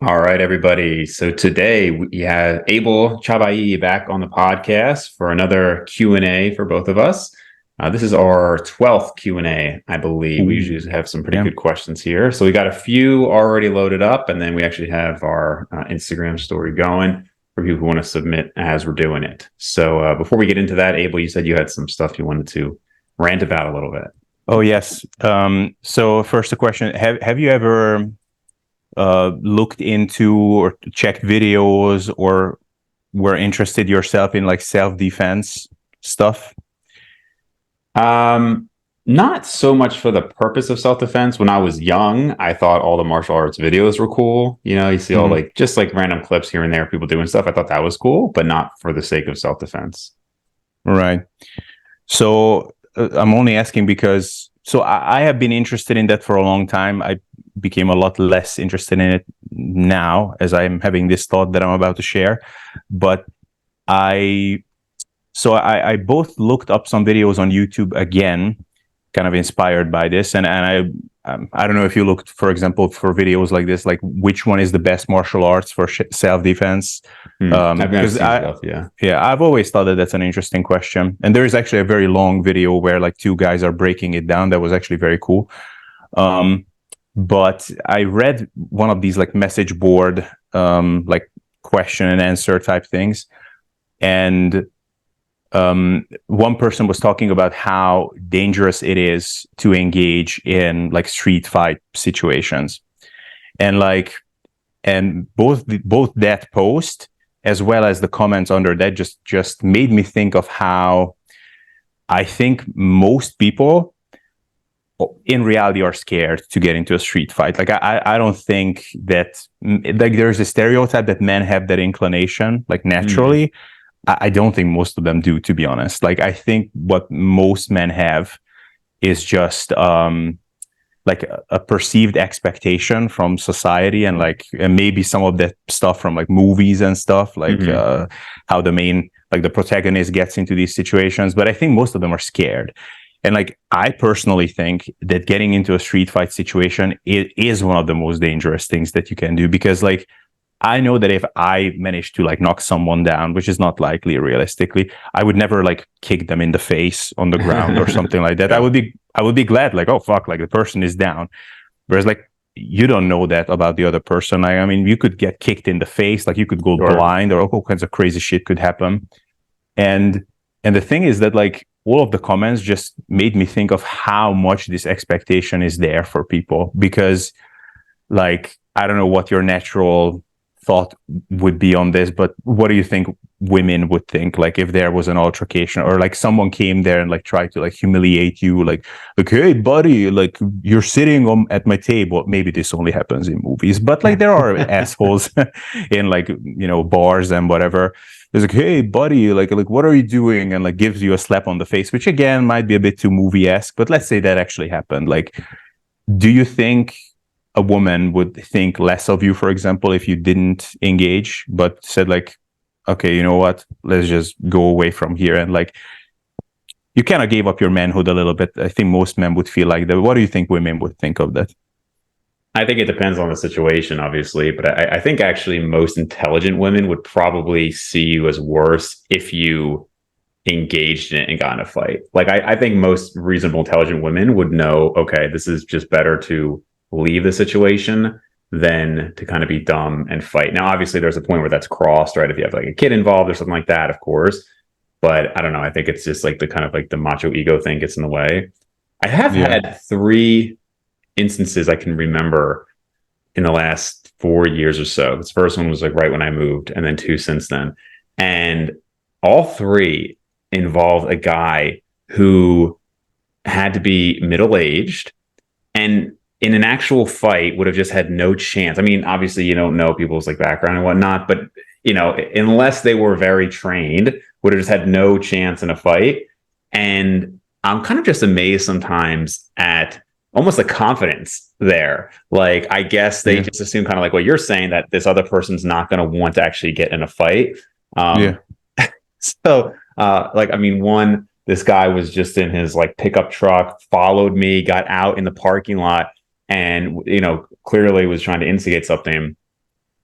All right, everybody. So today we have Abel Csabai back on the podcast for another Q&A for both of us. This is our 12th Q&A, I believe. We Ooh, usually have some pretty yeah. good questions here. So we got a few already loaded up, and then we actually have our Instagram story going for people who want to submit as we're doing it. So before we get into that, Abel, you said you had some stuff you wanted to rant about a little bit. Oh, yes. So first, a question: Have you ever looked into or checked videos or were interested yourself in like self-defense stuff? Um, Not so much for the purpose of self-defense. When I was young, I thought all the martial arts videos were cool. You know, you see all Mhm. like just like random clips here and there, people doing stuff. I thought that was cool, but not for the sake of self-defense. Right. So I'm only asking because I have been interested in that for a long time. I became a lot less interested in it now as I'm having this thought that I'm about to share. But I I both looked up some videos on YouTube again, kind of inspired by this, and I don't know if you looked, for example, for videos like this, like which one is the best martial arts for self defense? I've Because seen stuff, yeah. yeah, I've always thought that that's an interesting question, and there is actually a very long video where like two guys are breaking it down. That was actually very cool. Um, but I read one of these like message board, like question and answer type things, and one person was talking about how dangerous it is to engage in like street fight situations, and like, and both that post as well as the comments under that just made me think of how I think most people in reality are scared to get into a street fight. Like I don't think that like there's a stereotype that men have that inclination like Mm. naturally. I don't think most of them do, to be honest. Like I think what most men have is just like a perceived expectation from society, and like and maybe some of that stuff from like movies and stuff, like Hmm. how the main like the protagonist gets into these situations. But I think most of them are scared. And like I personally think that getting into a street fight situation is one of the most dangerous things that you can do, because like I know that if I manage to like knock someone down, which is not likely realistically, I would never like kick them in the face on the ground or something like that. Yeah. I would be glad, like, oh fuck, like the person is down. Whereas like you don't know that about the other person. I mean, you could get kicked in the face, like you could go Sure. blind, or all kinds of crazy shit could happen. And and the thing is that like all of the comments just made me think of how much this expectation is there for people, because like I don't know what your natural thought would be on this, but what do you think women would think, like if there was an altercation or like someone came there and like tried to like humiliate you, like hey buddy, like you're sitting on at my table. Maybe this only happens in movies, but like there are assholes in like, you know, bars and whatever. There's like, hey buddy, like what are you doing, and like gives you a slap on the face, which again might be a bit too movie-esque, but let's say that actually happened. Like, do you think a woman would think less of you, for example, if you didn't engage, but said like, okay, you know what, let's just go away from here, and like you kind of gave up your manhood a little bit? I think most men would feel like that. What do you think women would think of that? I think it depends on the situation, obviously, but I think actually most intelligent women would probably see you as worse if you engaged in it and got in a fight. Like I think most reasonable, intelligent women would know, okay, this is just better to leave the situation than to kind of be dumb and fight. Now, obviously, there's a point where that's crossed, right? If you have like a kid involved or something like that, of course. But I don't know. I think it's just like the kind of like the macho ego thing gets in the way. I have Yeah. had three instances I can remember in the last 4 years or so. This first one was like right when I moved, and then two since then. And all three involved a guy who had to be middle aged and in an actual fight would have just had no chance. I mean, obviously, you don't know people's like background and whatnot, but you know, unless they were very trained, would have just had no chance in a fight. And I'm kind of just amazed sometimes at almost the confidence there. Like, I guess they Yeah. just assume kind of like what you're saying that this other person's not going to want to actually get in a fight. Yeah. Um, like, I mean, one, this guy was just in his like pickup truck, followed me, got out in the parking lot, and you know, clearly was trying to instigate something.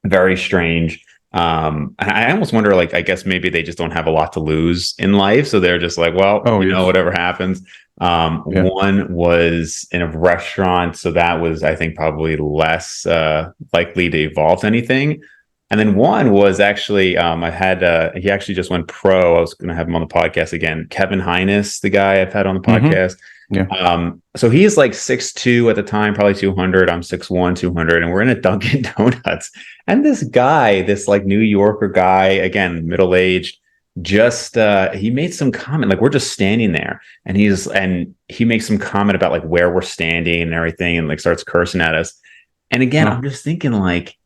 very strange. And I almost wonder, like, I guess maybe they just don't have a lot to lose in life, so they're just like, well, Oh, you know, yes. whatever happens. Yeah. One was in a restaurant, so that was, I think, probably less likely to evolve to anything. And then one was actually, I had he actually just went pro. I was going to have him on the podcast again. Kevin Hines, the guy I've had on the Hmm. podcast. Yeah. So he's like 6'2" at the time, probably 200. I'm 6'1", 200, and we're in a Dunkin' Donuts. And this guy, this like New Yorker guy, again, middle aged, just he made some comment. Like we're just standing there, and he makes some comment about like where we're standing and everything, and like starts cursing at us. And again, Oh, I'm just thinking like,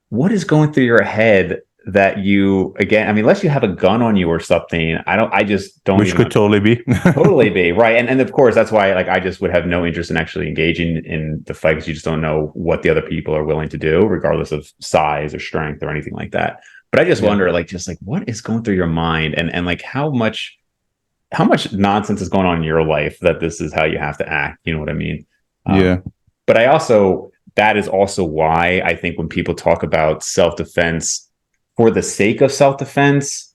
what is going through your head that you, again, I mean, unless you have a gun on you or something, I just don't which could even. totally be. Totally be right, and of course that's why like I just would have no interest in actually engaging in the fight because you just don't know what the other people are willing to do, regardless of size or strength or anything like that. But I just Yeah. wonder, like, just like what is going through your mind, and like how much nonsense is going on in your life that this is how you have to act. You know what I mean? Um, Yeah. but I also that is also why I think when people talk about self defense for the sake of self defense,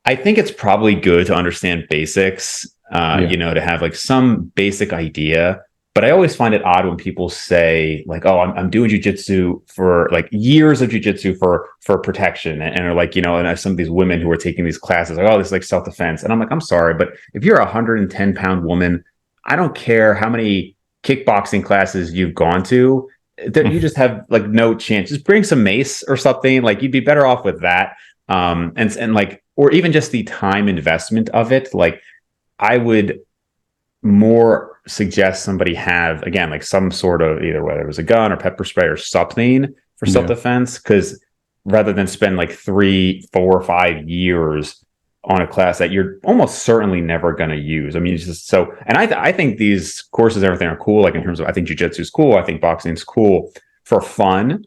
I think it's probably good to understand basics, Yeah. you know, to have like some basic idea. But I always find it odd when people say like, "Oh, I'm doing jujitsu for like years of jujitsu for protection," and are like, you know, and some of these women who are taking these classes like, "Oh, this is like self defense," and I'm like, "I'm sorry, but if you're a 110-pound woman, I don't care how many kickboxing classes you've gone to, that you just have like no chance. Just bring some mace or something. Like you'd be better off with that." And like, or even just the time investment of it. Like I would more suggest somebody have, again, like some sort of, either whether it was a gun or pepper spray or something for Yeah. self-defense, because rather than spend like 3, 4, 5 years on a class that you're almost certainly never going to use. I mean, it's just so, and I think these courses, everything are cool. Like in terms of, I think jujitsu is cool. I think boxing is cool for fun,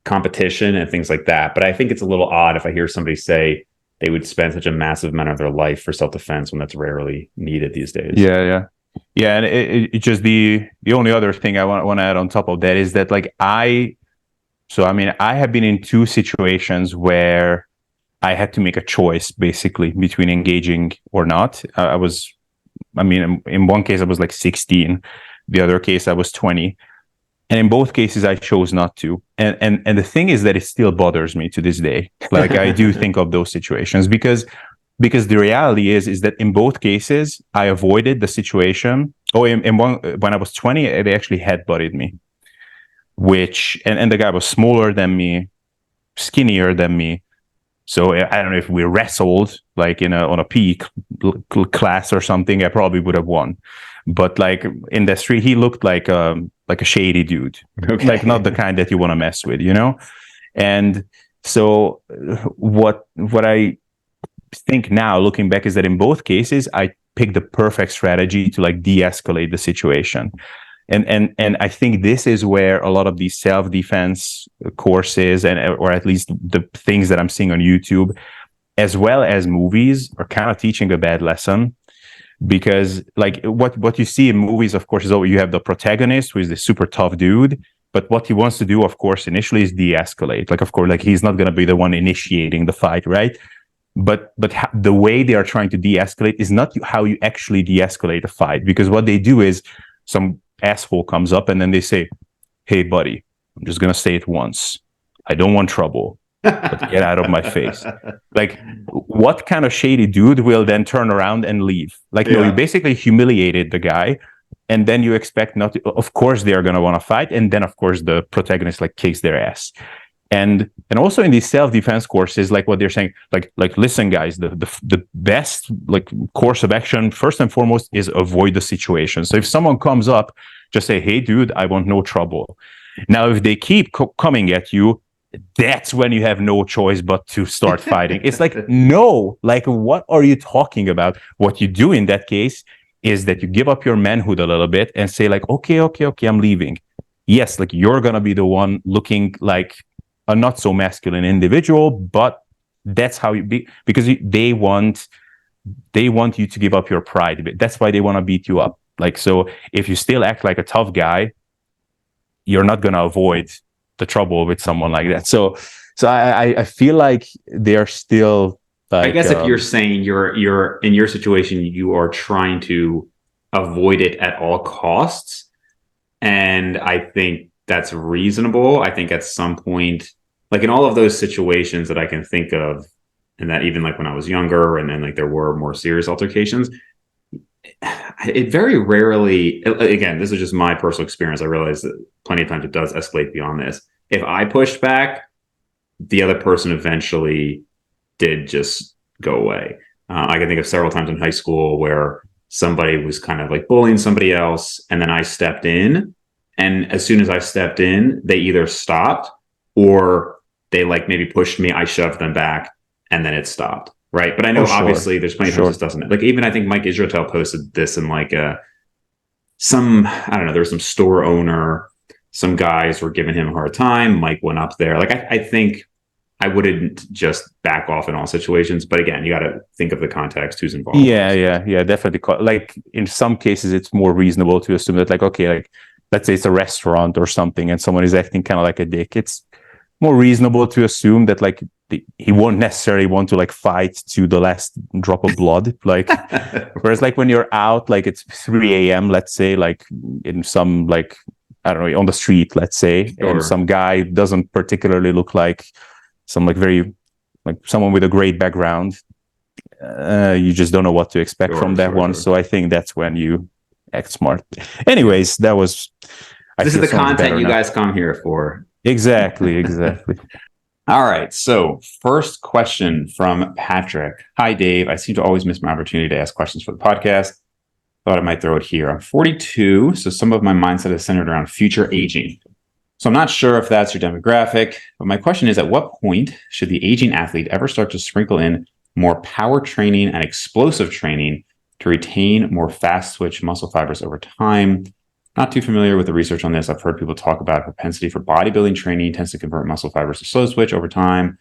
competition, and things like that. But I think it's a little odd if I hear somebody say they would spend such a massive amount of their life for self-defense when that's rarely needed these days. Yeah. Yeah. Yeah. And it just the only other thing I want to add on top of that is that like so I mean, I have been in two situations where I had to make a choice basically between engaging or not. I mean, in one case I was like 16, the other case I was 20. And in both cases, I chose not to. And the thing is that it still bothers me to this day. Like I do think of those situations because the reality is that in both cases, I avoided the situation. Oh, in one, when I was 20, they actually headbutted me, and the guy was smaller than me, skinnier than me. So I don't know if we wrestled like on a peak class or something, I probably would have won. But like in the street, he looked like a shady dude, like not the Okay. kind that you want to mess with, you know. And so what I think now, looking back, is that in both cases, I picked the perfect strategy to like de-escalate the situation. And I think this is where a lot of these self-defense courses or at least the things that I'm seeing on YouTube, as well as movies, are kind of teaching a bad lesson. Because like what you see in movies, of course, is you have the protagonist who is the super tough dude, but what he wants to do, of course, initially is de-escalate. Like, of course, like he's not going to be the one initiating the fight, right? But the way they are trying to de-escalate is not how you actually de-escalate a fight, because what they do is some asshole comes up and then they say, "Hey, buddy, I'm just gonna say it once. I don't want trouble, but get out of my face." Like, what kind of shady dude will then turn around and leave? Like, no, you Yeah. basically humiliated the guy, and then you expect not to. Of course, they are gonna want to fight, and then of course the protagonist like kicks their ass. And also in these self-defense courses, like what they're saying, like listen, guys, the best like course of action, first and foremost, is avoid the situation. So if someone comes up, just say, "Hey, dude, I want no trouble." Now, if they keep coming at you, that's when you have no choice but to start fighting. It's like, no, like, what are you talking about? What you do in that case is that you give up your manhood a little bit and say, like, okay, I'm leaving. Yes, like you're gonna be the one looking like a not so masculine individual, but that's how you be, because they want you to give up your pride. That's why they want to beat you up. Like, so if you still act like a tough guy, you're not going to avoid the trouble with someone like that. So So I feel like they're still like, I guess if you're saying you're in your situation, you are trying to avoid it at all costs, and I think that's reasonable. I think at some point, like in all of those situations that I can think of, and that even like when I was younger, and then like there were more serious altercations, it very rarely, again, this is just my personal experience. I realize that plenty of times it does escalate beyond this. If I pushed back, the other person eventually did just go away. I can think of several times in high school where somebody was kind of like bullying somebody else, and then I stepped in. And as soon as I stepped in, they either stopped or they like maybe pushed me, I shoved them back, and then it stopped. Right. But I know obviously there's plenty of times this doesn't. Like even I think Mike Israetel posted this in like I don't know, there was some store owner, some guys were giving him a hard time. Mike went up there. Like I think I wouldn't just back off in all situations. But again, you got to think of the context, who's involved. Yeah, definitely. Like in some cases, it's more reasonable to assume that like, okay, like let's say it's a restaurant or something and someone is acting kind of like a dick. It's more reasonable to assume that like he won't necessarily want to like fight to the last drop of blood. Like, whereas like when you're out, like it's 3 a.m., let's say, like in some like, I don't know, on the street, let's say, and some guy doesn't particularly look like some like very like someone with a great background. You just don't know what to expect from that one. So I think that's when you act smart. Anyways, that was. This is the content you guys come here for. Exactly. All right. So first question from Patrick. Hi, Dave. I seem to always miss my opportunity to ask questions for the podcast. Thought I might throw it here. I'm 42, so some of my mindset is centered around future aging. So I'm not sure if that's your demographic, but my question is, at what point should the aging athlete ever start to sprinkle in more power training and explosive training to retain more fast twitch muscle fibers over time? Not too familiar with the research on this. I've heard people talk about propensity for bodybuilding training tends to convert muscle fibers to slow twitch over time,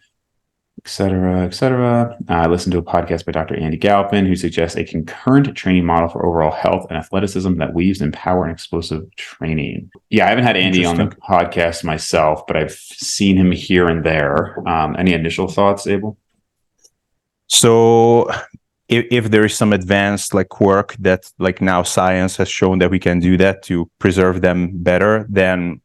et cetera, et cetera. I listened to a podcast by Dr. Andy Galpin, who suggests a concurrent training model for overall health and athleticism that weaves in power and explosive training. Yeah, I haven't had Andy on the podcast myself, but I've seen him here and there. Any initial thoughts, Abel? So if there is some advanced like work that like now science has shown that we can do that to preserve them better, then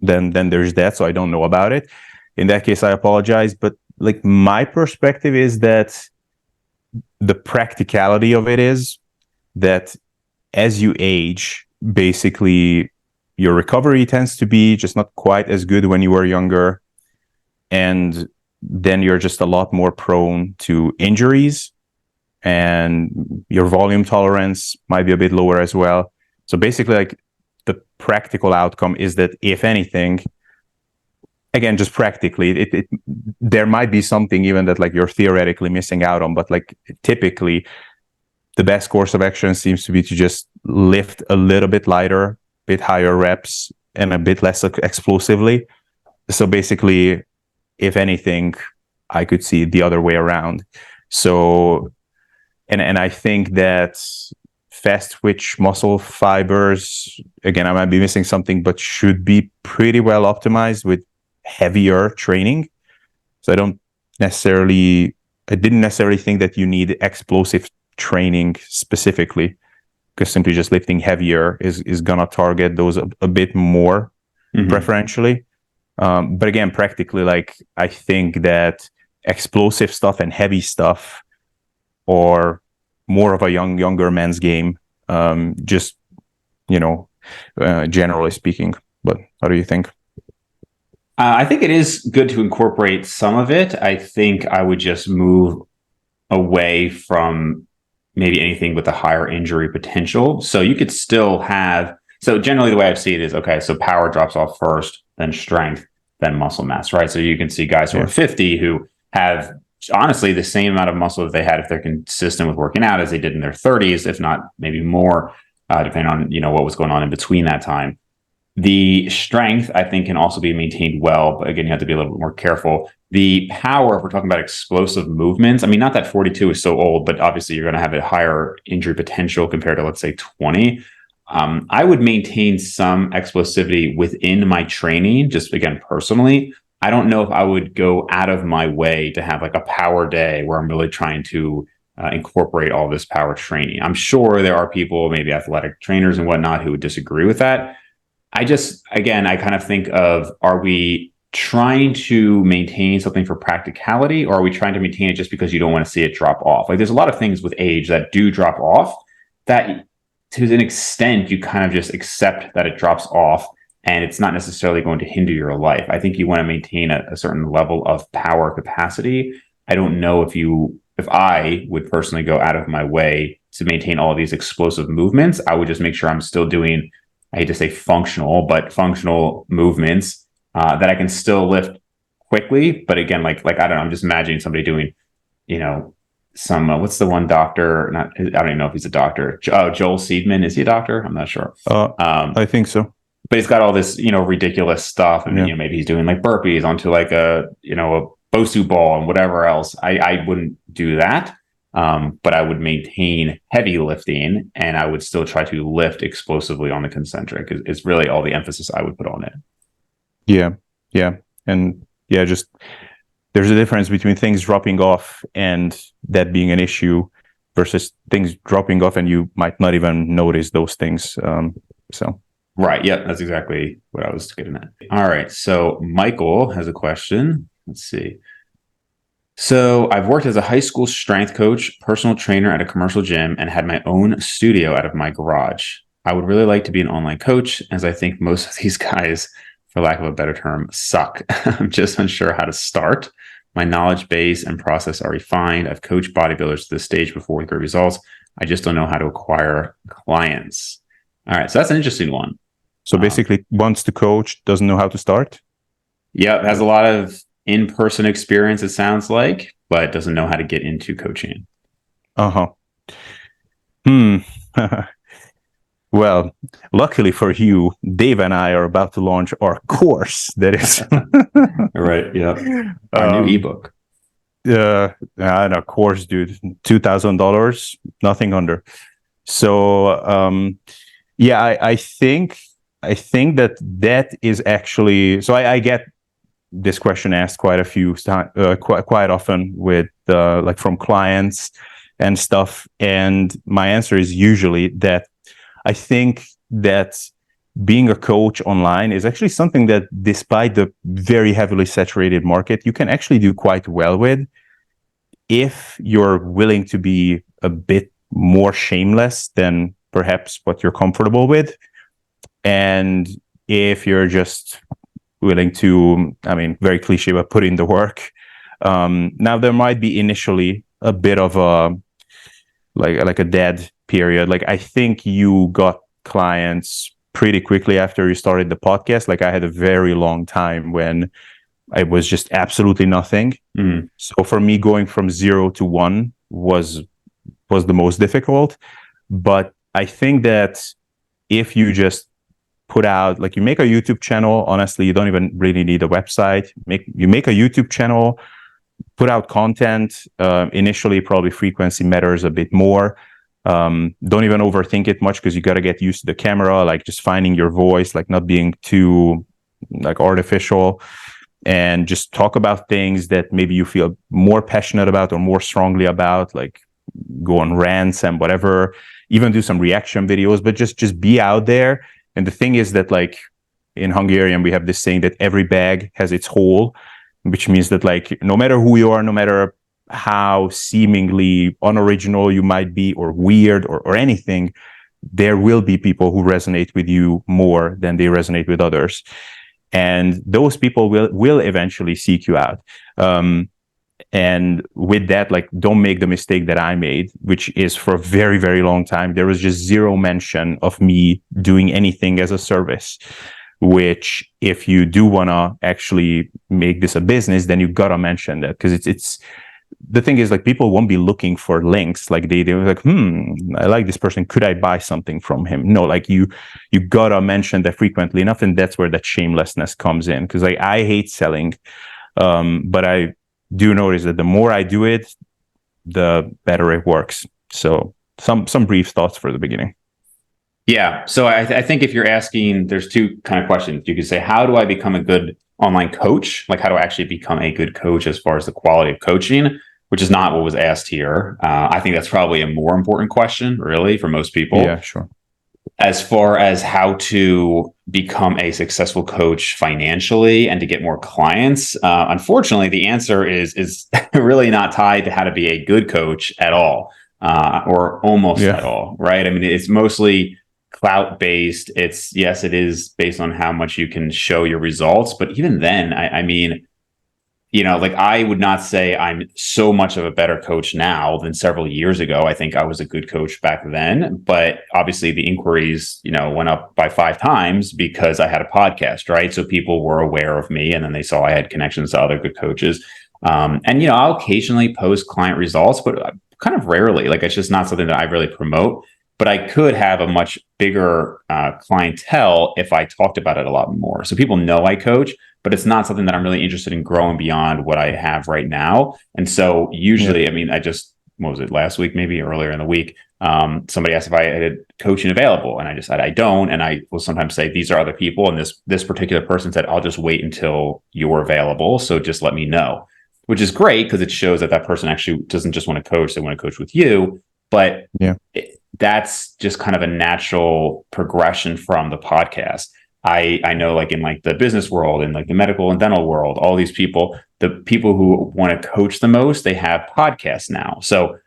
there's that. So I don't know about it. In that case, I apologize. But like my perspective is that the practicality of it is that as you age, basically your recovery tends to be just not quite as good when you were younger. And then you're just a lot more prone to injuries, and your volume tolerance might be a bit lower as well. So basically, like the practical outcome is that if anything, again, just practically, there might be something even that like you're theoretically missing out on, but like typically the best course of action seems to be to just lift a little bit lighter, a bit higher reps, and a bit less explosively. So basically, if anything, I could see it the other way around. So, and I think that fast twitch muscle fibers, again, I might be missing something, but should be pretty well optimized with heavier training. So I didn't necessarily think that you need explosive training specifically, because simply just lifting heavier is gonna target those a bit more preferentially. But again, practically, like I think that explosive stuff and heavy stuff or more of a younger man's game, just, generally speaking. But how do you think? I think it is good to incorporate some of it. I think I would just move away from maybe anything with a higher injury potential. So you could still have, so generally the way I see it is, okay, so power drops off first, then strength, then muscle mass, right? So you can see guys who are 50 who have honestly the same amount of muscle that they had if they're consistent with working out as they did in their 30s, if not maybe more, depending on what was going on in between that time. The strength, I think, can also be maintained well, but again, you have to be a little bit more careful. The power, if we're talking about explosive movements, I mean, not that 42 is so old, but obviously you're going to have a higher injury potential compared to, let's say, 20. I would maintain some explosivity within my training, just again, personally. I don't know if I would go out of my way to have like a power day where I'm really trying to incorporate all this power training. I'm sure there are people, maybe athletic trainers and whatnot, who would disagree with that. Again, I kind of think of, are we trying to maintain something for practicality, or are we trying to maintain it just because you don't want to see it drop off? Like there's a lot of things with age that do drop off that to an extent you kind of just accept that it drops off and it's not necessarily going to hinder your life. I think you want to maintain a certain level of power capacity. I don't know if I would personally go out of my way to maintain all of these explosive movements. I would just make sure I'm still doing, I hate to say functional, but functional movements that I can still lift quickly. But again, like I don't know, I'm just imagining somebody doing, some what's the one doctor? Not, I don't even know if he's a doctor. Joel Seedman, is he a doctor? I'm not sure. I think so. But he's got all this, ridiculous stuff. I mean, maybe he's doing like burpees onto like a Bosu ball and whatever else. I wouldn't do that. But I would maintain heavy lifting and I would still try to lift explosively on the concentric. It's really all the emphasis I would put on it. Yeah. And just there's a difference between things dropping off and that being an issue versus things dropping off and you might not even notice those things. Right. Yeah, that's exactly what I was getting at. All right. So Michael has a question. Let's see. So I've worked as a high school strength coach, personal trainer at a commercial gym, and had my own studio out of my garage. I would really like to be an online coach, as I think most of these guys, for lack of a better term, suck. I'm just unsure how to start. My knowledge base and process are refined. I've coached bodybuilders to this stage before with great results. I just don't know how to acquire clients. All right. So that's an interesting one. So basically wants to coach, doesn't know how to start? Yeah, has a lot of in-person experience, it sounds like, but doesn't know how to get into coaching. Well, luckily for you, Dave and I are about to launch our course. That is right. Yeah. Our new ebook. I don't know, course, dude, $2,000, nothing under. So, I think that is actually, so I get this question asked quite a few times, quite often with like from clients and stuff. And my answer is usually that I think that being a coach online is actually something that, despite the very heavily saturated market, you can actually do quite well with if you're willing to be a bit more shameless than perhaps what you're comfortable with. And if you're just willing to, I mean, very cliche, but put in the work. Now there might be initially a bit of a like a dead period. Like I think you got clients pretty quickly after you started the podcast. Like I had a very long time when I was just absolutely nothing. Mm. So for me, going from 0 to 1 was the most difficult. But I think that if you just put out, like you make a YouTube channel, honestly, you don't even really need a website. You make a YouTube channel, put out content. Initially, probably frequency matters a bit more. Don't even overthink it much because you got to get used to the camera, like just finding your voice, like not being too like artificial, and just talk about things that maybe you feel more passionate about or more strongly about, like go on rants and whatever, even do some reaction videos, but just be out there. And the thing is that, like in Hungarian, we have this saying that every bag has its hole, which means that like no matter who you are, no matter how seemingly unoriginal you might be or weird or anything, there will be people who resonate with you more than they resonate with others. And those people will eventually seek you out. And with that, like, don't make the mistake that I made, which is for a very, very long time, there was just zero mention of me doing anything as a service, which if you do want to actually make this a business, then you got to mention that, because it's the thing is, like, people won't be looking for links. Like they were like, I like this person. Could I buy something from him? No, like you got to mention that frequently enough. And that's where that shamelessness comes in. Cause like, I hate selling, but I do notice that the more I do it, the better it works. So some brief thoughts for the beginning. Yeah. So I think if you're asking, there's two kind of questions. You could say, how do I become a good online coach, like how do I actually become a good coach as far as the quality of coaching, which is not what was asked here. I think that's probably a more important question, really, for most people. Yeah, sure. As far as how to become a successful coach financially and to get more clients, unfortunately, the answer is really not tied to how to be a good coach at all, or almost Yeah. at all, right? I mean, it's mostly clout based. It's yes, it is based on how much you can show your results, but even then, I mean, like I would not say I'm so much of a better coach now than several years ago. I think I was a good coach back then, but obviously the inquiries, went up by 5 times because I had a podcast, right? So people were aware of me and then they saw I had connections to other good coaches. And, I'll occasionally post client results, but kind of rarely. Like it's just not something that I really promote. But I could have a much bigger clientele if I talked about it a lot more. So people know I coach, but it's not something that I'm really interested in growing beyond what I have right now. And so Yeah. usually, I mean, what was it, last week, maybe earlier in the week, somebody asked if I had coaching available. And I just said, I don't. And I will sometimes say, these are other people. And this particular person said, I'll just wait until you're available. So just let me know, which is great because it shows that person actually doesn't just want to coach. They want to coach with you. But Yeah. that's just kind of a natural progression from the podcast. I know like in like the business world and like the medical and dental world, all these people, the people who want to coach the most, they have podcasts now. So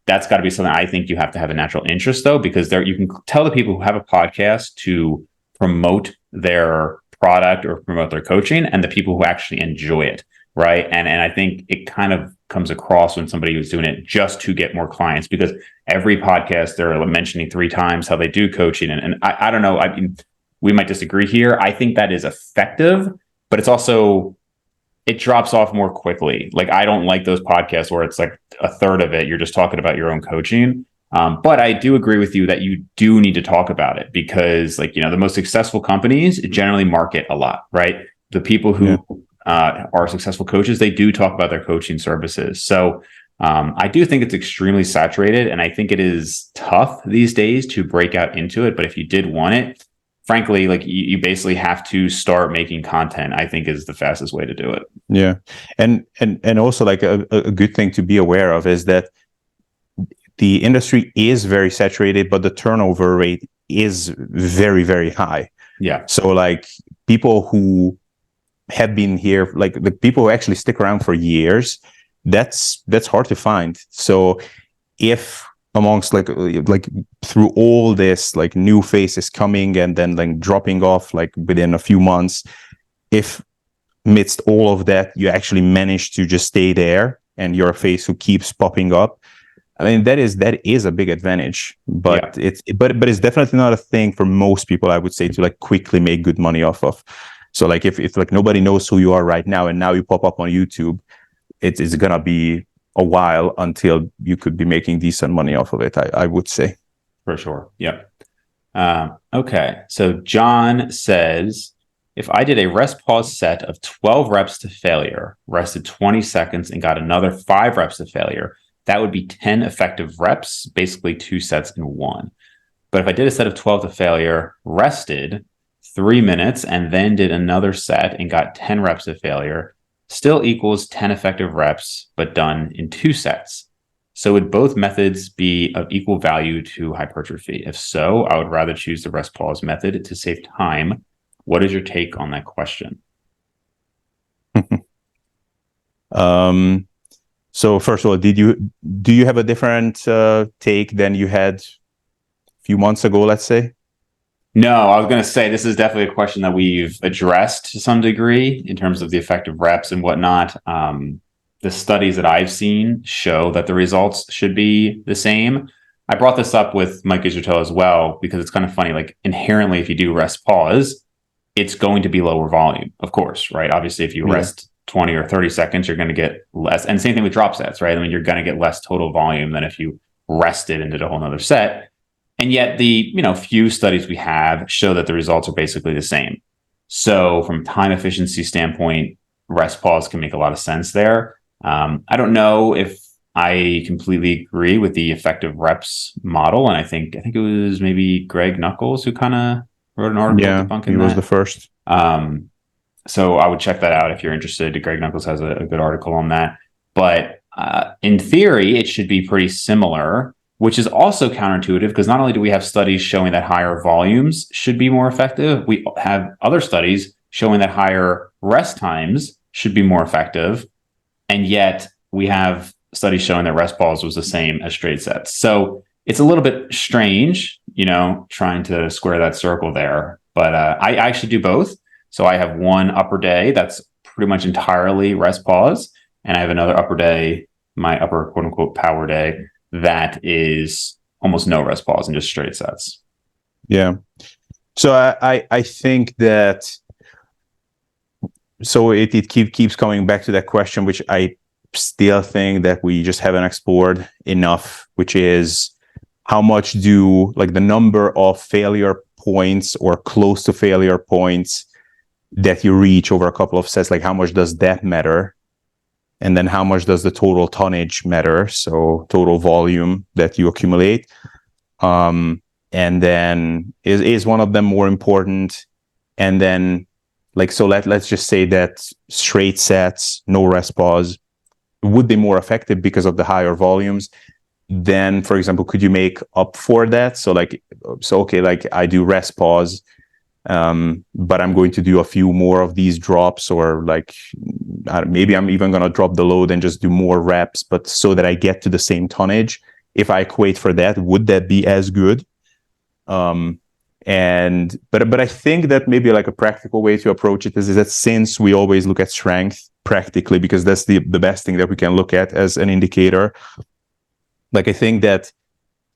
that's got to be something I think you have to have a natural interest though, because you can tell the people who have a podcast to promote their product or promote their coaching and the people who actually enjoy it. Right. And I think it kind of comes across when somebody who's doing it just to get more clients, because every podcast they're mentioning 3 times how they do coaching. And I don't know. I mean, we might disagree here. I think that is effective, but it's also, it drops off more quickly. Like I don't like those podcasts where it's like a third of it, you're just talking about your own coaching. But I do agree with you that you do need to talk about it because like, the most successful companies generally market a lot, right? The people who are successful coaches, they do talk about their coaching services. So I do think it's extremely saturated. And I think it is tough these days to break out into it. But if you did want it, frankly, like you basically have to start making content, I think is the fastest way to do it. Yeah. And also like a good thing to be aware of is that the industry is very saturated, but the turnover rate is very, very high. Yeah. So like people who have been here, like the people who actually stick around for years, that's hard to find. So if amongst like through all this like new faces coming and then like dropping off like within a few months, if amidst all of that you actually manage to just stay there and you're a face who keeps popping up, I mean that is a big advantage. But it's definitely not a thing for most people, I would say, to like quickly make good money off of. So like if like nobody knows who you are right now and now you pop up on YouTube, it's gonna be a while until you could be making decent money off of it, I would say. For sure. Yep. Okay. So John says, if I did a rest pause set of 12 reps to failure, rested 20 seconds and got another 5 reps to failure, that would be 10 effective reps, basically 2 sets in one. But if I did a set of 12 to failure, rested 3 minutes, and then did another set and got 10 reps to failure, still equals 10 effective reps, but done in 2 sets. So would both methods be of equal value to hypertrophy? If so, I would rather choose the rest pause method to save time. What is your take on that question? So first of all, do you have a different take than you had a few months ago, let's say? No, I was going to say this is definitely a question that we've addressed to some degree in terms of the effective reps and whatnot. The studies that I've seen show that the results should be the same. I brought this up with Mike Israel as well because it's kind of funny. Like inherently, if you do rest pause, it's going to be lower volume, of course, right? Obviously, if you rest 20 or 30 seconds, you're going to get less. And same thing with drop sets, right? I mean, you're going to get less total volume than if you rested and did a whole nother set. And yet the few studies we have show that the results are basically the same. So from time efficiency standpoint, rest pause can make a lot of sense there. I don't know if I completely agree with the effective reps model. And I think it was maybe Greg Nuckols who kind of wrote an article debunking that. He was the first. So I would check that out if you're interested. Greg Nuckols has a good article on that. But in theory, it should be pretty similar, which is also counterintuitive because not only do we have studies showing that higher volumes should be more effective, we have other studies showing that higher rest times should be more effective. And yet we have studies showing that rest pause was the same as straight sets. So it's a little bit strange, trying to square that circle there. But I actually do both. So I have one upper day that's pretty much entirely rest pause, and I have another upper day, my upper quote unquote power day, that is almost no rest pause and just straight sets. Yeah. So I think that, so it keeps coming back to that question, which I still think that we just haven't explored enough, which is how much do like the number of failure points or close to failure points that you reach over a couple of sets, like how much does that matter? And then how much does the total tonnage matter? So total volume that you accumulate. And then is one of them more important? And then so let's just say that straight sets, no rest pause, would be more effective because of the higher volumes. Then, for example, could you make up for that? So okay, I do rest pause, but I'm going to do a few more of these drops, or maybe I'm even going to drop the load and just do more reps, but so that I get to the same tonnage. If I equate for that, would that be as good? But I think that maybe like a practical way to approach it is that since we always look at strength practically, because that's the best thing that we can look at as an indicator, I think that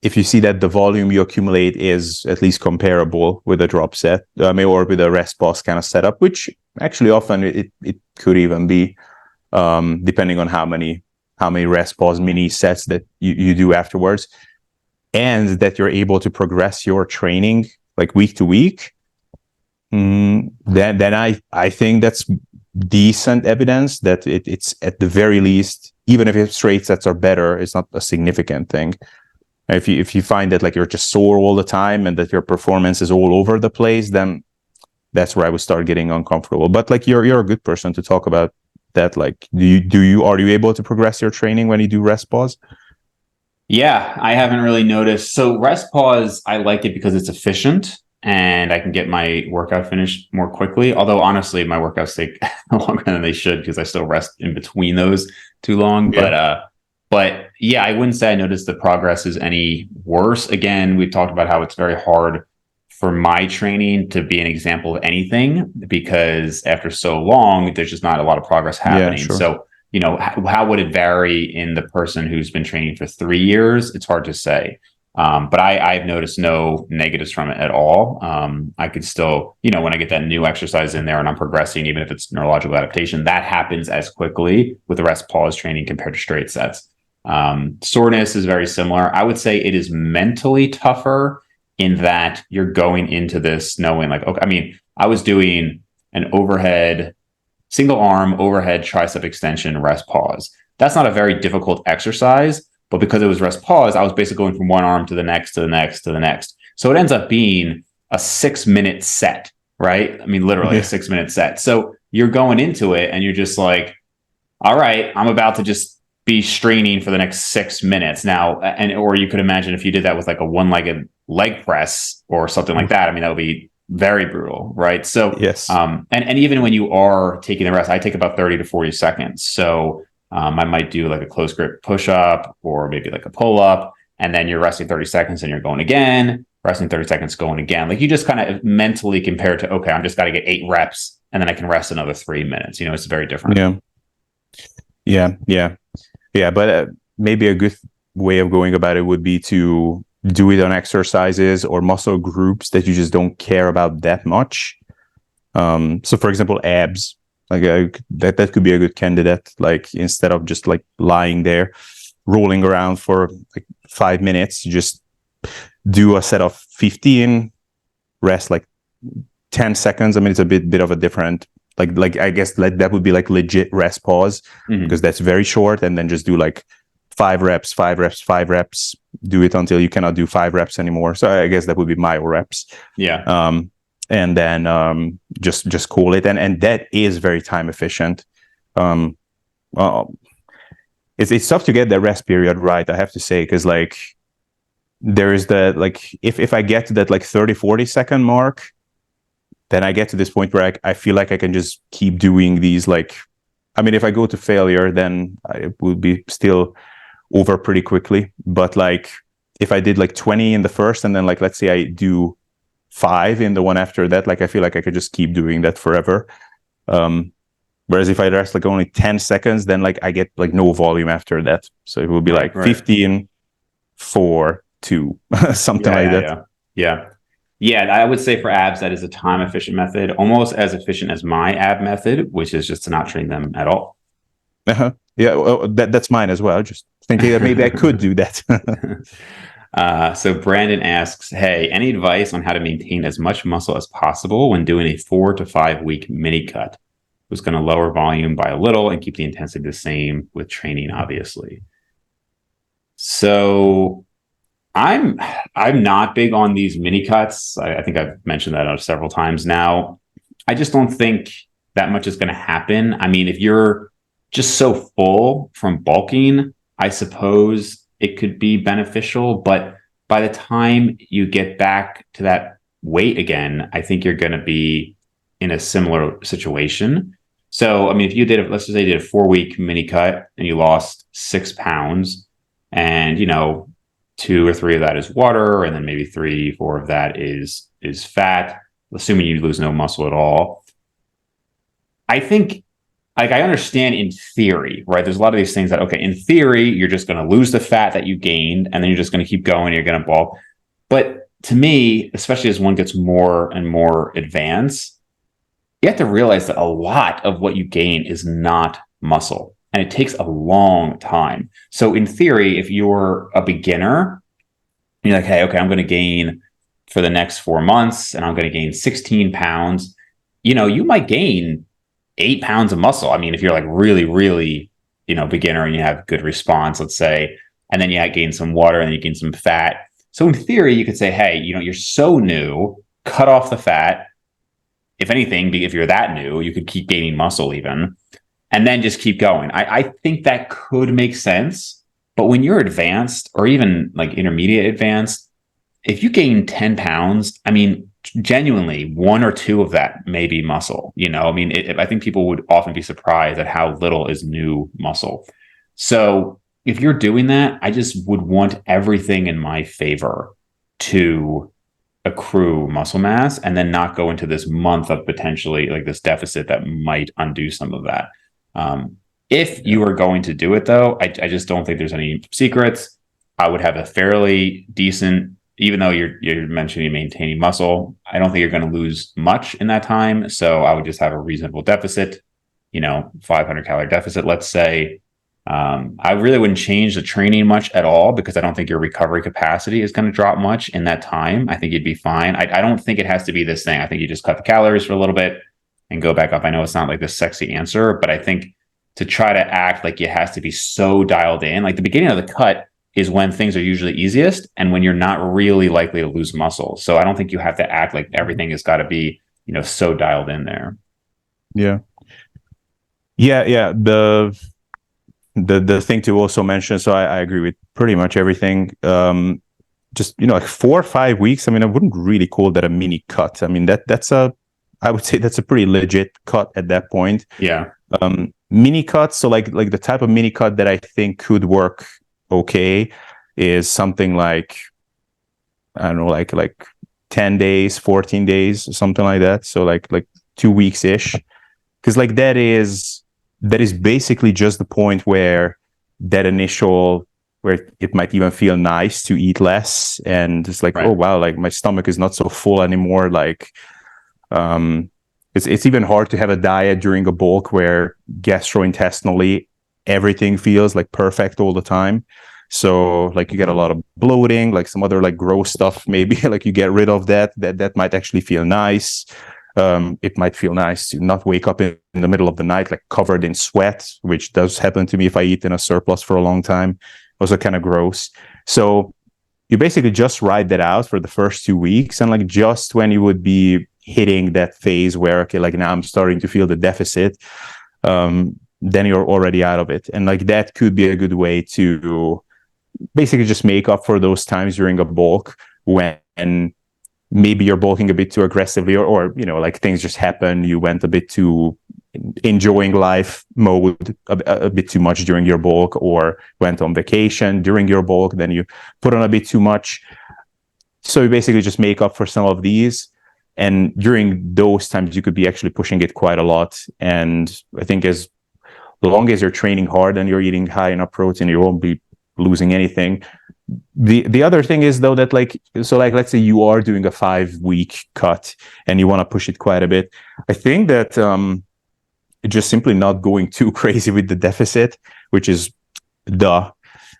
if you see that the volume you accumulate is at least comparable with a drop set, or with a rest pause kind of setup, which actually often it could even be, depending on how many rest pause mini sets that you do afterwards, and that you're able to progress your training like week to week, then I think that's decent evidence that it's at the very least, even if straight sets are better, it's not a significant thing. If you find that you're just sore all the time and that your performance is all over the place, then that's where I would start getting uncomfortable. But you're a good person to talk about that. Are you able to progress your training when you do rest pause? Yeah, I haven't really noticed. So rest pause, I like it because it's efficient and I can get my workout finished more quickly. Although honestly, my workouts take longer than they should because I still rest in between those too long. Yeah. But yeah, I wouldn't say I noticed the progress is any worse. Again, we've talked about how it's very hard for my training to be an example of anything because after so long, there's just not a lot of progress happening. Yeah, sure. So, how would it vary in the person who's been training for 3 years? It's hard to say. But I've noticed no negatives from it at all. I could still, when I get that new exercise in there and I'm progressing, even if it's neurological adaptation, that happens as quickly with the rest pause training compared to straight sets. Soreness is very similar. I would say it is mentally tougher in that you're going into this knowing okay, I was doing an single arm overhead tricep extension rest pause. That's not a very difficult exercise, but because it was rest pause, I was basically going from one arm to the next, to the next, to the next. So it ends up being a 6-minute set, right? Literally a 6-minute set. So you're going into it and you're just like, all right, I'm about to just be straining for the next 6 minutes now. Or you could imagine if you did that with a one-legged leg press or something like that. That would be very brutal, right? So yes. And even when you are taking the rest, I take about 30 to 40 seconds. So I might do a close grip push up or maybe a pull up, and then you're resting 30 seconds and you're going again, resting 30 seconds, going again. You just kind of mentally compare to, okay, I'm just got to get 8 reps and then I can rest another 3 minutes. It's very different. Yeah. But maybe a good way of going about it would be to do it on exercises or muscle groups that you just don't care about that much. So for example, abs, that could be a good candidate. Instead of just lying there, rolling around for 5 minutes, you just do a set of 15, rest 10 seconds. It's a bit of a different, I guess that would be legit rest pause, because that's very short, and then just do 5 reps, 5 reps, 5 reps, do it until you cannot do 5 reps anymore. So I guess that would be myo reps. Yeah. and then just cool it, and that is very time efficient. Um, well, it's tough to get the rest period right, I have to say, because like there is that, like if I get to that like 30-40 second mark, then I get to this point where I feel like I can just keep doing these. Like, I mean, if I go to failure, then I will be still over pretty quickly. But like if I did like 20 in the first, and then like let's say I do 5 in the one after that, like I feel like I could just keep doing that forever. Whereas if I rest like only 10 seconds, then like I get like no volume after that. So it will be like 15, 4, 2, something like that. Yeah, I would say for abs, that is a time efficient method, almost as efficient as my ab method, which is just to not train them at all. Yeah, well, that's mine as well. Just thinking that maybe I could do that. So Brandon asks, hey, any advice on how to maintain as much muscle as possible when doing a 4 to 5 week mini cut? Who's going to lower volume by a little and keep the intensity the same with training, obviously. So I'm not big on these mini cuts. I think I've mentioned that several times now. I just don't think that much is going to happen. I mean, if you're just so full from bulking, I suppose it could be beneficial. But by the time you get back to that weight again, I think you're going to be in a similar situation. So, I mean, if you did, let's just say you did a 4-week mini cut and you lost 6 pounds, and, 2 or 3 of that is water, and then maybe 3, 4 of that is fat, assuming you lose no muscle at all. I think, like, I understand in theory, right? There's a lot of these things that, okay, in theory, you're just going to lose the fat that you gained, and then you're just going to keep going, you're going to bulk. But to me, especially as one gets more and more advanced, you have to realize that a lot of what you gain is not muscle, and it takes a long time. So in theory, if you're a beginner, you're like, hey, okay, I'm going to gain for the next 4 months, and I'm going to gain 16 pounds. You might gain 8 pounds of muscle. I mean, if you're like really, really, beginner and you have good response, let's say, and then you gain some water and then you gain some fat. So in theory, you could say, hey, you're so new, cut off the fat. If anything, if you're that new, you could keep gaining muscle even, and then just keep going. I think that could make sense. But when you're advanced or even like intermediate advanced, if you gain 10 pounds, I mean, genuinely 1 or 2 of that may be muscle. I mean, I think people would often be surprised at how little is new muscle. So if you're doing that, I just would want everything in my favor to accrue muscle mass and then not go into this month of potentially like this deficit that might undo some of that. If you are going to do it, though, I just don't think there's any secrets. I would have a fairly decent, even though you're mentioning maintaining muscle, I don't think you're going to lose much in that time. So I would just have a reasonable deficit, 500 calorie deficit, let's say. I really wouldn't change the training much at all, because I don't think your recovery capacity is going to drop much in that time. I think you'd be fine. I don't think it has to be this thing. I think you just cut the calories for a little bit and go back up. I know it's not like this sexy answer, but I think to try to act like it has to be so dialed in, like the beginning of the cut is when things are usually easiest and when you're not really likely to lose muscle. So I don't think you have to act like everything has got to be, so dialed in there. Yeah. The thing to also mention, so I agree with pretty much everything. Just like 4 or 5 weeks. I mean, I wouldn't really call that a mini cut. I mean, I would say that's a pretty legit cut at that point. Yeah. Mini cuts. So like the type of mini cut that I think could work okay is something like, I don't know, like 10 days, 14 days, something like that. So like 2 weeks ish, because like that is basically just the point where it might even feel nice to eat less, and it's like, right. Oh wow, like my stomach is not so full anymore. Like it's even hard to have a diet during a bulk where gastrointestinally everything feels like perfect all the time. So like you get a lot of bloating, like some other like gross stuff, maybe like you get rid of that might actually feel nice. It might feel nice to not wake up in the middle of the night like covered in sweat, which does happen to me if I eat in a surplus for a long time. Also kind of gross. So you basically just ride that out for the first 2 weeks, and like just when you would be hitting that phase where, okay, like now I'm starting to feel the deficit, then you're already out of it. And like that could be a good way to basically just make up for those times during a bulk when maybe you're bulking a bit too aggressively, or like things just happen. You went a bit too enjoying life mode a bit too much during your bulk, or went on vacation during your bulk, then you put on a bit too much. So you basically just make up for some of these. And during those times, you could be actually pushing it quite a lot. And I think as long as you're training hard and you're eating high enough protein, you won't be losing anything. The other thing is though that let's say you are doing a 5-week cut and you want to push it quite a bit. I think that just simply not going too crazy with the deficit, which is duh.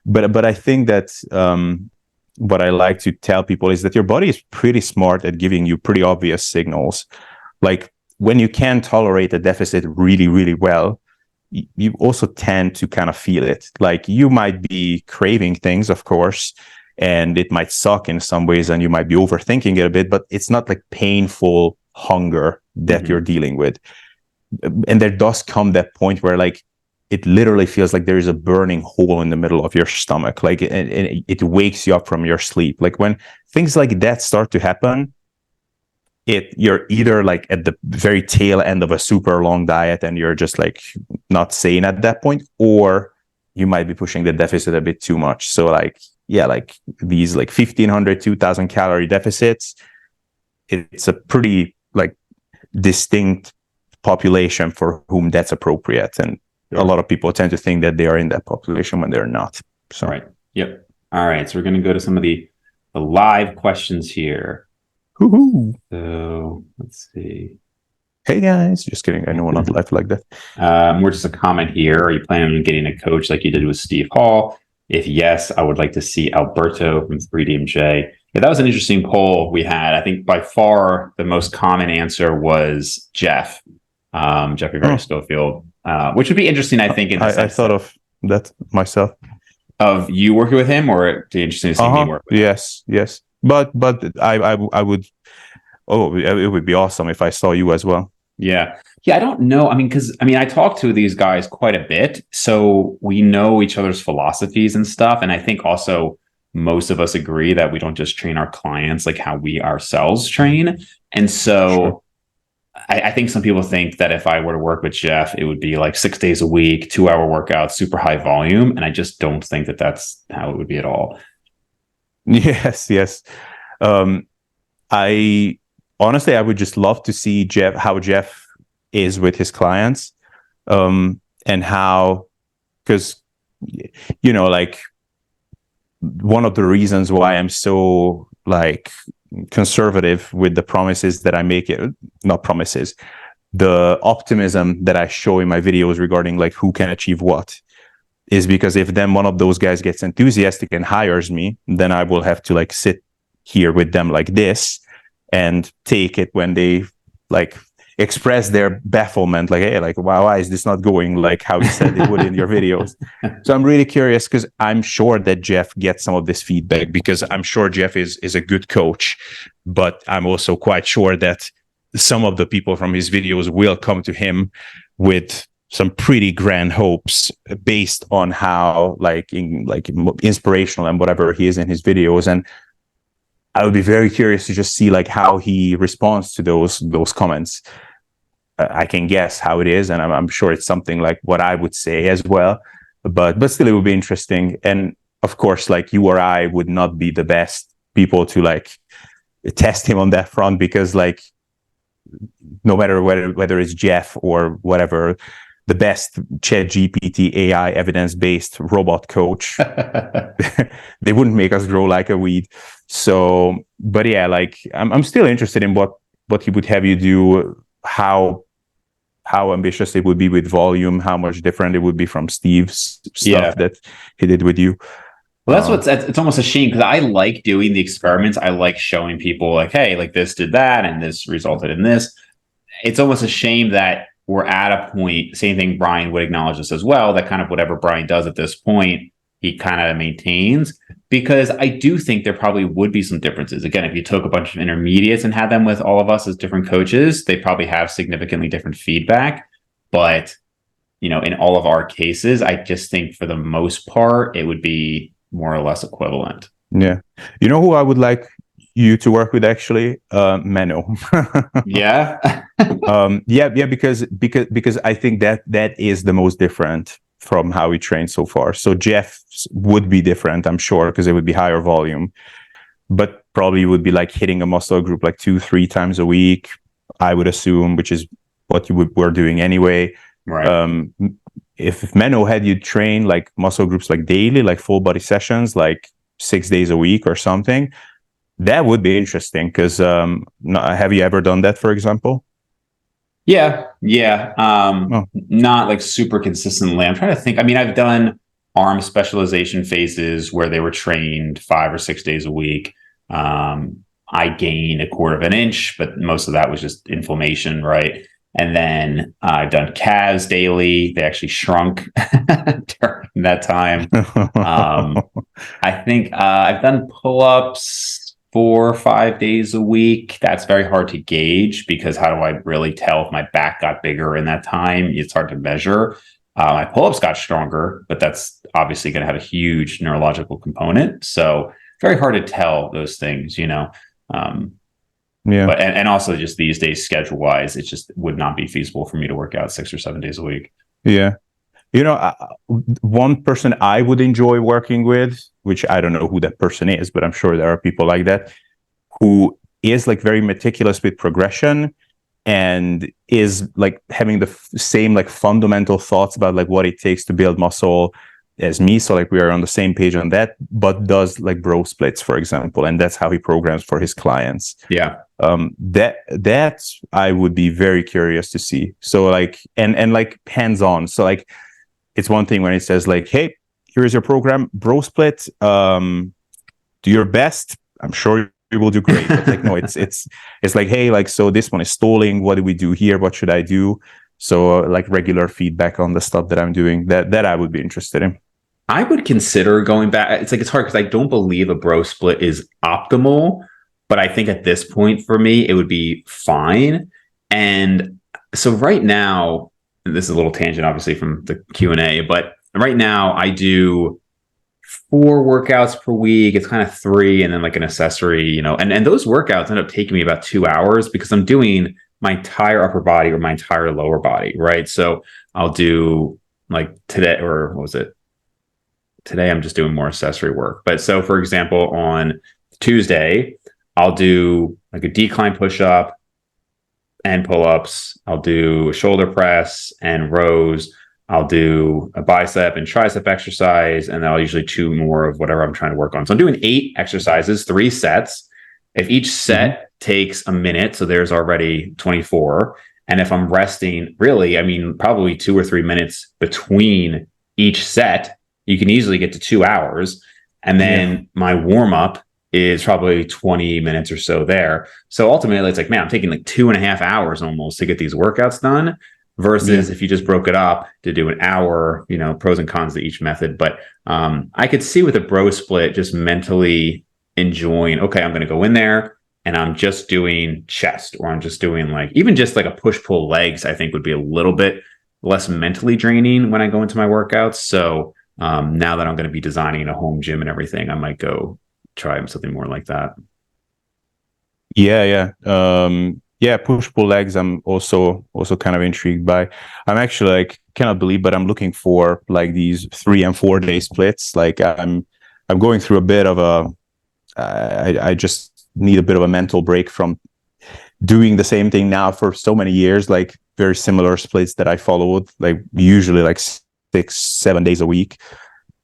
But I think that what I like to tell people is that your body is pretty smart at giving you pretty obvious signals. Like when you can tolerate a deficit really, really well, you also tend to kind of feel it. Like you might be craving things, of course, and it might suck in some ways and you might be overthinking it a bit, but it's not like painful hunger that you're dealing with. And there does come that point where like it literally feels like there is a burning hole in the middle of your stomach. Like and it wakes you up from your sleep. Like when things like that start to happen, you're either like at the very tail end of a super long diet and you're just like not sane at that point, or you might be pushing the deficit a bit too much. So like, yeah, like these like 1,500, 2,000 calorie deficits, it's a pretty like distinct population for whom that's appropriate. And a lot of people tend to think that they are in that population when they're not. So, right. Yep. All right. So we're going to go to some of the live questions here. Woohoo. So let's see. Hey guys, just kidding. I know we're not live like that. More just a comment here. Are you planning on getting a coach like you did with Steve Hall? If yes, I would like to see Alberto from 3DMJ. Yeah, that was an interesting poll we had. I think by far the most common answer was Jeff, Jeffrey Schofield, which would be interesting. I think I thought of that myself. Of you working with him, or it'd be interesting to see me work with him? Yes. But I would. Oh, it would be awesome if I saw you as well. Yeah. I don't know. I talk to these guys quite a bit, so we know each other's philosophies and stuff. And I think also most of us agree that we don't just train our clients like how we ourselves train. And so sure. I think some people think that if I were to work with Jeff, it would be like 6 days a week, 2-hour workouts, super high volume. And I just don't think that that's how it would be at all. Yes. I honestly would just love to see how Jeff is with his clients, and how, because like one of the reasons why I'm so like conservative with the promises that I make, not promises, the optimism that I show in my videos regarding like who can achieve what, is because if then one of those guys gets enthusiastic and hires me, then I will have to like sit here with them like this and take it when they like express their bafflement, like, hey, like, why is this not going like how you said it would in your videos? So I'm really curious, because I'm sure that Jeff gets some of this feedback, because I'm sure Jeff is a good coach, but I'm also quite sure that some of the people from his videos will come to him with some pretty grand hopes based on how inspirational and whatever he is in his videos. And I would be very curious to just see like how he responds to those comments. I can guess how it is, and I'm sure it's something like what I would say as well. But still, it would be interesting. And of course, like you or I would not be the best people to like test him on that front, because like no matter whether it's Jeff or whatever, the best ChatGPT AI evidence-based robot coach, they wouldn't make us grow like a weed. So, but yeah, like I'm still interested in what he would have you do, how ambitious it would be with volume, how much different it would be from Steve's stuff that he did with you. Well, it's almost a shame, because I like doing the experiments. I like showing people like, hey, like this did that and this resulted in this. It's almost a shame that we're at a point, same thing Brian would acknowledge this as well, that kind of whatever Brian does at this point he kind of maintains, because I do think there probably would be some differences. Again, if you took a bunch of intermediates and had them with all of us as different coaches, they probably have significantly different feedback. But, in all of our cases, I just think for the most part, it would be more or less equivalent. Yeah. You know who I would like you to work with actually? Menno. Yeah. Yeah, because I think that is the most different from how we trained so far. So Jeff would be different, I'm sure, because it would be higher volume, but probably would be like hitting a muscle group like 2-3 times a week, I would assume, which is what were doing anyway. Right. If Menno had you train like muscle groups like daily, like full body sessions, like 6 days a week or something, that would be interesting. Because have you ever done that, for example? Yeah. Yeah. Oh. Not like super consistently. I'm trying to think. I mean, I've done arm specialization phases where they were trained 5 or 6 days a week. I gained a quarter of an inch, but most of that was just inflammation, right? And then I've done calves daily. They actually shrunk during that time. I think I've done pull-ups 4 or 5 days a week. That's very hard to gauge, because how do I really tell if my back got bigger in that time? It's hard to measure. My pull-ups got stronger, but that's obviously going to have a huge neurological component. So very hard to tell those things, Yeah. But and also just these days, schedule wise, it just would not be feasible for me to work out 6 or 7 days a week. Yeah. One person I would enjoy working with, which I don't know who that person is, but I'm sure there are people like that, who is like very meticulous with progression and is like having the same like fundamental thoughts about like what it takes to build muscle as me. So like we are on the same page on that, but does like bro splits, for example, and that's how he programs for his clients. Yeah. That I would be very curious to see. So like and like hands-on. So like it's one thing when it says like, hey, here's your program, bro split. Do your best. I'm sure you will do great. But like, no, it's like, hey, like, so this one is stalling. What do we do here? What should I do? So like regular feedback on the stuff that I'm doing. That I would be interested in. I would consider going back. It's hard because I don't believe a bro split is optimal, but I think at this point for me, it would be fine. And so right now, and this is a little tangent, obviously, from the Q&A, but right now I do 4 workouts per week. It's kind of 3 and then like an accessory, and those workouts end up taking me about 2 hours because I'm doing my entire upper body or my entire lower body, right? So I'll do like today, or what was it? Today I'm just doing more accessory work. But so for example, on Tuesday, I'll do like a decline push-up and pull-ups. I'll do a shoulder press and rows. I'll do a bicep and tricep exercise, and then I'll usually 2 more of whatever I'm trying to work on. So I'm doing 8 exercises, 3 sets. If each set takes a minute, so there's already 24. And if I'm resting, really, I mean, probably 2 or 3 minutes between each set, you can easily get to 2 hours. And then my warm-up is probably 20 minutes or so there. So ultimately, it's like, man, I'm taking like 2.5 hours almost to get these workouts done, versus if you just broke it up to do an hour, pros and cons to each method. But I could see with a bro split just mentally enjoying, okay, I'm going to go in there and I'm just doing chest, or I'm just doing like, even just like a push-pull legs, I think would be a little bit less mentally draining when I go into my workouts. So now that I'm going to be designing a home gym and everything, I might go try something more like that. Yeah. Push pull legs I'm also kind of intrigued by. I'm actually like, cannot believe, but I'm looking for like these 3 and 4 day splits. Like I'm going through a bit of a I just need a bit of a mental break from doing the same thing now for so many years, like very similar splits that I followed, like usually like 6-7 days a week.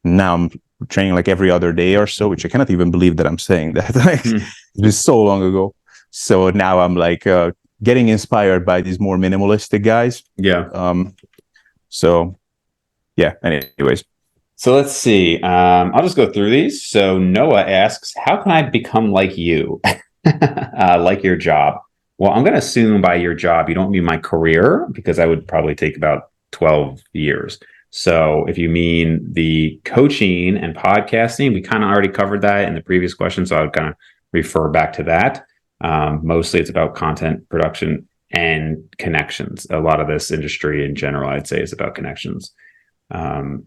Now I'm training like every other day or so, which I cannot even believe that I'm saying that. Like, it's been so long ago. So now I'm like getting inspired by these more minimalistic guys. Yeah. So yeah. Anyways. So let's see. I'll just go through these. So Noah asks, how can I become like you? Like your job? Well, I'm going to assume by your job, you don't mean my career, because I would probably take about 12 years. So if you mean the coaching and podcasting, we kind of already covered that in the previous question. So I would kind of refer back to that. Mostly it's about content production and connections. A lot of this industry in general, I'd say, is about connections. How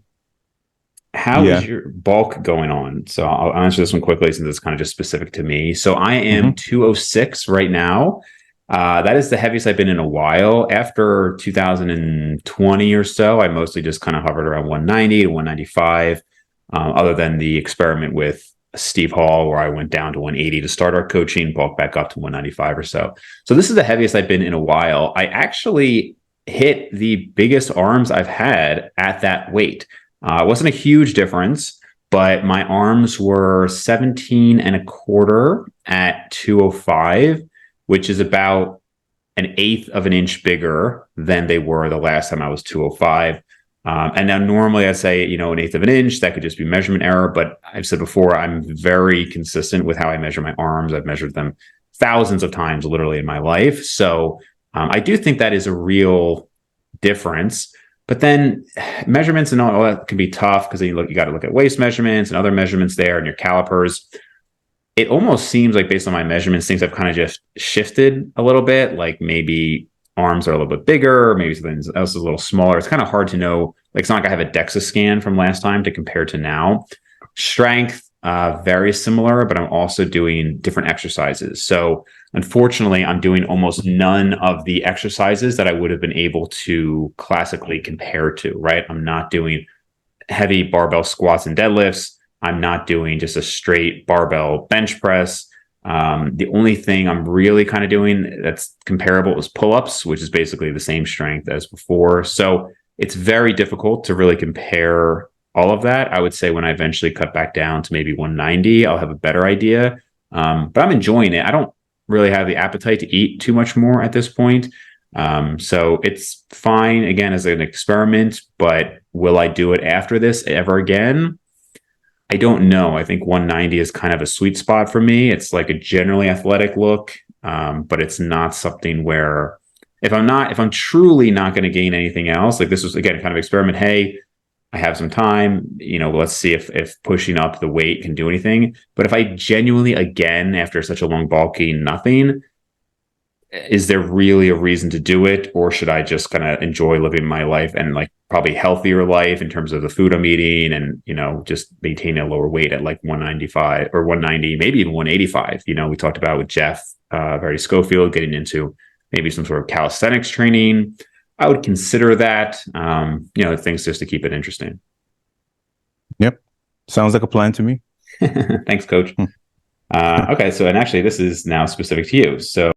is Yeah. your bulk going on? So I'll answer this one quickly since it's kind of just specific to me. So I am 206 right now. That is the heaviest I've been in a while. After 2020 or so, I mostly just kind of hovered around 190 to 195, other than the experiment with Steve Hall, where I went down to 180 to start our coaching, bulk back up to 195 or so. So this is the heaviest I've been in a while. I actually hit the biggest arms I've had at that weight. It wasn't a huge difference, but my arms were 17 and a quarter at 205, which is about an eighth of an inch bigger than they were the last time I was 205. And now normally I say, an eighth of an inch, that could just be measurement error. But I've said before, I'm very consistent with how I measure my arms. I've measured them thousands of times literally in my life. So I do think that is a real difference. But then measurements and all that can be tough because you got to look at waist measurements and other measurements there and your calipers. It almost seems like based on my measurements, things have kind of just shifted a little bit. Like maybe arms are a little bit bigger, maybe something else is a little smaller. It's kind of hard to know. Like it's not like I have a DEXA scan from last time to compare to now. Strength, very similar, but I'm also doing different exercises. So unfortunately, I'm doing almost none of the exercises that I would have been able to classically compare to, right? I'm not doing heavy barbell squats and deadlifts. I'm not doing just a straight barbell bench press. The only thing I'm really kind of doing that's comparable is pull-ups, which is basically the same strength as before. So it's very difficult to really compare all of that. I would say when I eventually cut back down to maybe 190, I'll have a better idea. But I'm enjoying it. I don't really have the appetite to eat too much more at this point. So it's fine, again, as an experiment, but will I do it after this ever again? I don't know. I think 190 is kind of a sweet spot for me. It's like a generally athletic look, but it's not something where if I'm truly not going to gain anything else, like this was again kind of experiment. Hey, I have some time, let's see if pushing up the weight can do anything. But if I genuinely, again, after such a long bulking, nothing, is there really a reason to do it? Or should I just kind of enjoy living my life and like probably healthier life in terms of the food I'm eating and, just maintain a lower weight at like 195 or 190, maybe even 185. We talked about with Jeff, Verity Schofield, getting into maybe some sort of calisthenics training. I would consider that, things just to keep it interesting. Yep. Sounds like a plan to me. Thanks, coach. Okay. So, and actually this is now specific to you. So